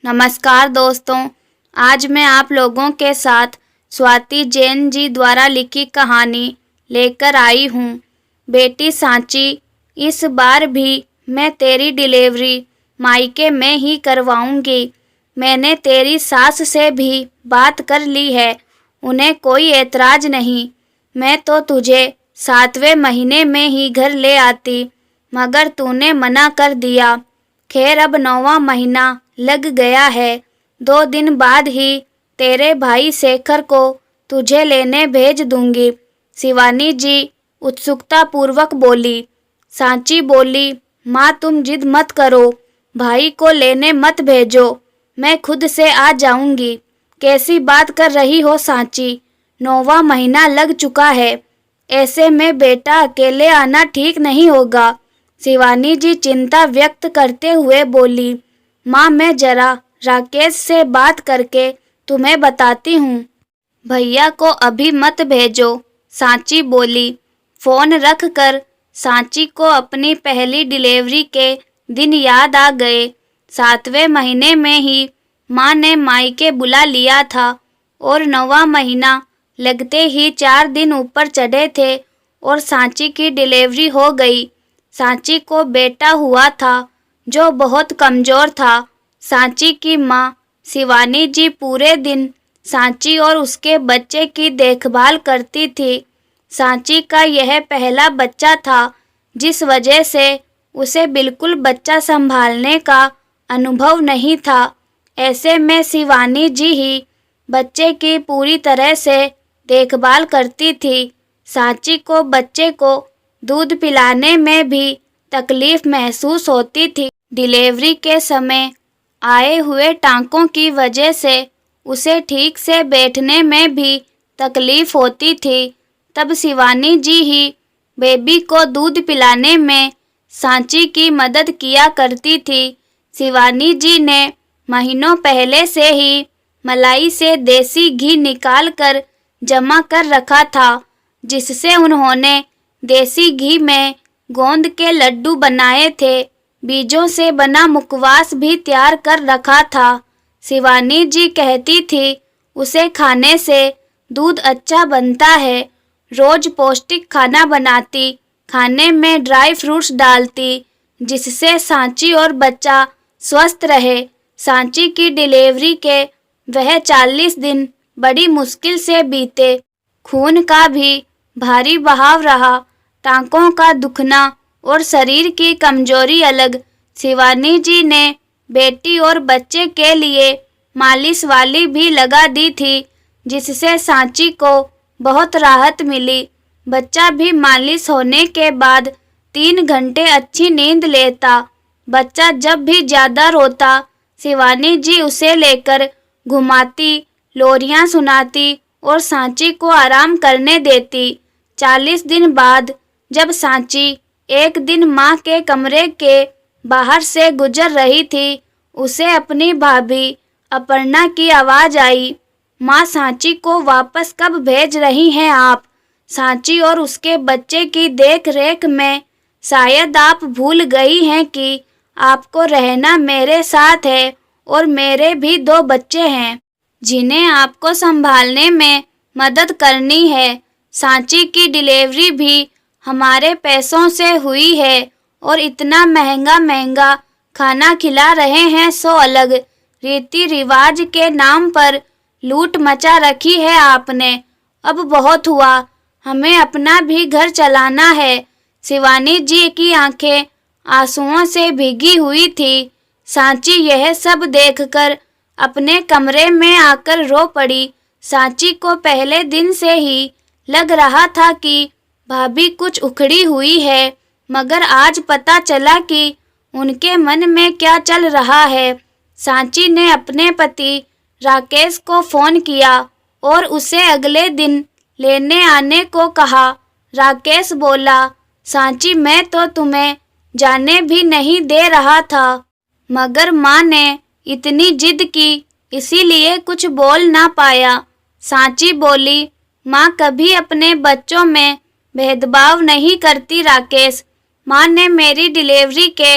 नमस्कार दोस्तों, आज मैं आप लोगों के साथ स्वाति जैन जी द्वारा लिखी कहानी लेकर आई हूँ। बेटी सांची, इस बार भी मैं तेरी डिलीवरी मायके में ही करवाऊँगी। मैंने तेरी सास से भी बात कर ली है, उन्हें कोई एतराज़ नहीं। मैं तो तुझे 7वें महीने में ही घर ले आती, मगर तूने मना कर दिया। खैर अब 9वां महीना लग गया है। 2 दिन बाद ही तेरे भाई शेखर को तुझे लेने भेज दूंगी। शिवानी जी उत्सुकता पूर्वक बोली। सांची बोली, माँ तुम जिद मत करो, भाई को लेने मत भेजो, मैं खुद से आ जाऊंगी। कैसी बात कर रही हो सांची, 9वां महीना लग चुका है, ऐसे में बेटा अकेले आना ठीक नहीं होगा। शिवानी जी चिंता व्यक्त करते हुए बोली, माँ मैं जरा राकेश से बात करके तुम्हें बताती हूँ। भैया को अभी मत भेजो, सांची बोली। फ़ोन रख कर सांची को अपनी पहली डिलीवरी के दिन याद आ गए। 7वें महीने में ही माँ ने मायके बुला लिया था और 9वां महीना लगते ही 4 दिन ऊपर चढ़े थे और सांची की डिलीवरी हो गई। सांची को बेटा हुआ था जो बहुत कमज़ोर था। सांची की माँ शिवानी जी पूरे दिन सांची और उसके बच्चे की देखभाल करती थी। सांची का यह पहला बच्चा था, जिस वजह से उसे बिल्कुल बच्चा संभालने का अनुभव नहीं था। ऐसे में शिवानी जी ही बच्चे की पूरी तरह से देखभाल करती थी। सांची को बच्चे को दूध पिलाने में भी तकलीफ़ महसूस होती थी। डिलीवरी के समय आए हुए टाँकों की वजह से उसे ठीक से बैठने में भी तकलीफ़ होती थी। तब शिवानी जी ही बेबी को दूध पिलाने में सांची की मदद किया करती थी। शिवानी जी ने महीनों पहले से ही मलाई से देसी घी निकाल कर जमा कर रखा था, जिससे उन्होंने देसी घी में गोंद के लड्डू बनाए थे। बीजों से बना मुखवास भी तैयार कर रखा था। शिवानी जी कहती थी उसे खाने से दूध अच्छा बनता है। रोज पौष्टिक खाना बनाती, खाने में ड्राई फ्रूट्स डालती, जिससे सांची और बच्चा स्वस्थ रहे। सांची की डिलीवरी के वह 40 दिन बड़ी मुश्किल से बीते। खून का भी भारी बहाव रहा, टाँकों का दुखना और शरीर की कमजोरी अलग। शिवानी जी ने बेटी और बच्चे के लिए मालिश वाली भी लगा दी थी, जिससे सांची को बहुत राहत मिली। बच्चा भी मालिश होने के बाद 3 घंटे अच्छी नींद लेता। बच्चा जब भी ज़्यादा रोता, शिवानी जी उसे लेकर घुमाती, लोरियां सुनाती और सांची को आराम करने देती। 40 दिन बाद जब सांची एक दिन माँ के कमरे के बाहर से गुजर रही थी, उसे अपनी भाभी अपर्णा की आवाज़ आई, माँ सांची को वापस कब भेज रही हैं आप? सांची और उसके बच्चे की देख रेख में शायद आप भूल गई हैं कि आपको रहना मेरे साथ है और मेरे भी 2 बच्चे हैं, जिन्हें आपको संभालने में मदद करनी है। सांची की डिलीवरी भी हमारे पैसों से हुई है और इतना महंगा खाना खिला रहे हैं, सो अलग रीति रिवाज के नाम पर लूट मचा रखी है आपने। अब बहुत हुआ, हमें अपना भी घर चलाना है। शिवानी जी की आंखें आंसुओं से भीगी हुई थी। सांची यह सब देखकर अपने कमरे में आकर रो पड़ी। सांची को पहले दिन से ही लग रहा था कि भाभी कुछ उखड़ी हुई है, मगर आज पता चला कि उनके मन में क्या चल रहा है। सांची ने अपने पति राकेश को फ़ोन किया और उसे अगले दिन लेने आने को कहा। राकेश बोला, सांची मैं तो तुम्हें जाने भी नहीं दे रहा था, मगर माँ ने इतनी जिद की, इसीलिए कुछ बोल ना पाया। सांची बोली, माँ कभी अपने बच्चों में भेदभाव नहीं करती राकेश। माँ ने मेरी डिलीवरी के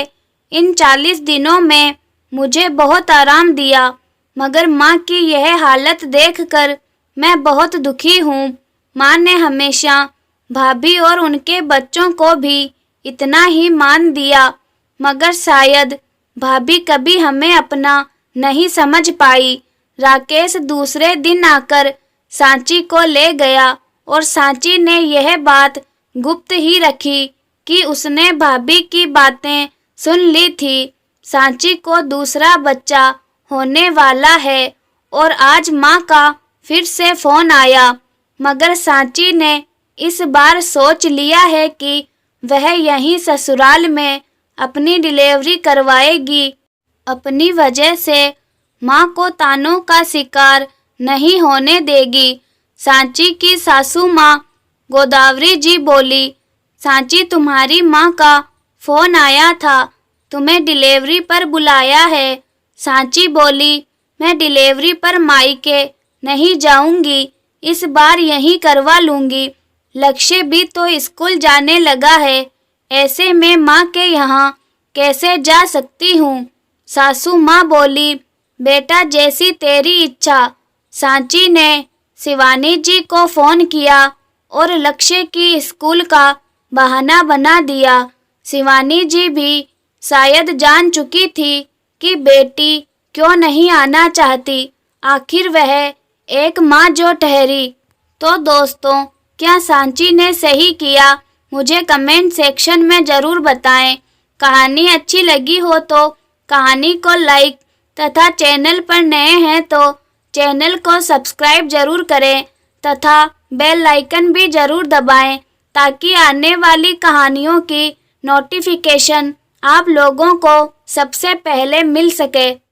इन 40 दिनों में मुझे बहुत आराम दिया, मगर माँ की यह हालत देखकर मैं बहुत दुखी हूँ। माँ ने हमेशा भाभी और उनके बच्चों को भी इतना ही मान दिया, मगर शायद भाभी कभी हमें अपना नहीं समझ पाई। राकेश दूसरे दिन आकर सांची को ले गया और सांची ने यह बात गुप्त ही रखी कि उसने भाभी की बातें सुन ली थी। सांची को दूसरा बच्चा होने वाला है और आज माँ का फिर से फोन आया, मगर सांची ने इस बार सोच लिया है कि वह यहीं ससुराल में अपनी डिलीवरी करवाएगी। अपनी वजह से माँ को तानों का शिकार नहीं होने देगी। सांची की सासू माँ गोदावरी जी बोली, सांची तुम्हारी माँ का फोन आया था, तुम्हें डिलीवरी पर बुलाया है। सांची बोली, मैं डिलीवरी पर मायके नहीं जाऊंगी, इस बार यहीं करवा लूंगी। लक्ष्य भी तो स्कूल जाने लगा है, ऐसे में माँ के यहाँ कैसे जा सकती हूँ। सासू माँ बोली, बेटा जैसी तेरी इच्छा। सांची ने शिवानी जी को फोन किया और लक्ष्य की स्कूल का बहाना बना दिया। शिवानी जी भी शायद जान चुकी थी कि बेटी क्यों नहीं आना चाहती, आखिर वह एक माँ जो ठहरी। तो दोस्तों, क्या सांची ने सही किया? मुझे कमेंट सेक्शन में ज़रूर बताएं। कहानी अच्छी लगी हो तो कहानी को लाइक तथा चैनल पर नए हैं तो चैनल को सब्सक्राइब जरूर करें तथा बेल आइकन भी जरूर दबाएं ताकि आने वाली कहानियों की नोटिफिकेशन आप लोगों को सबसे पहले मिल सके।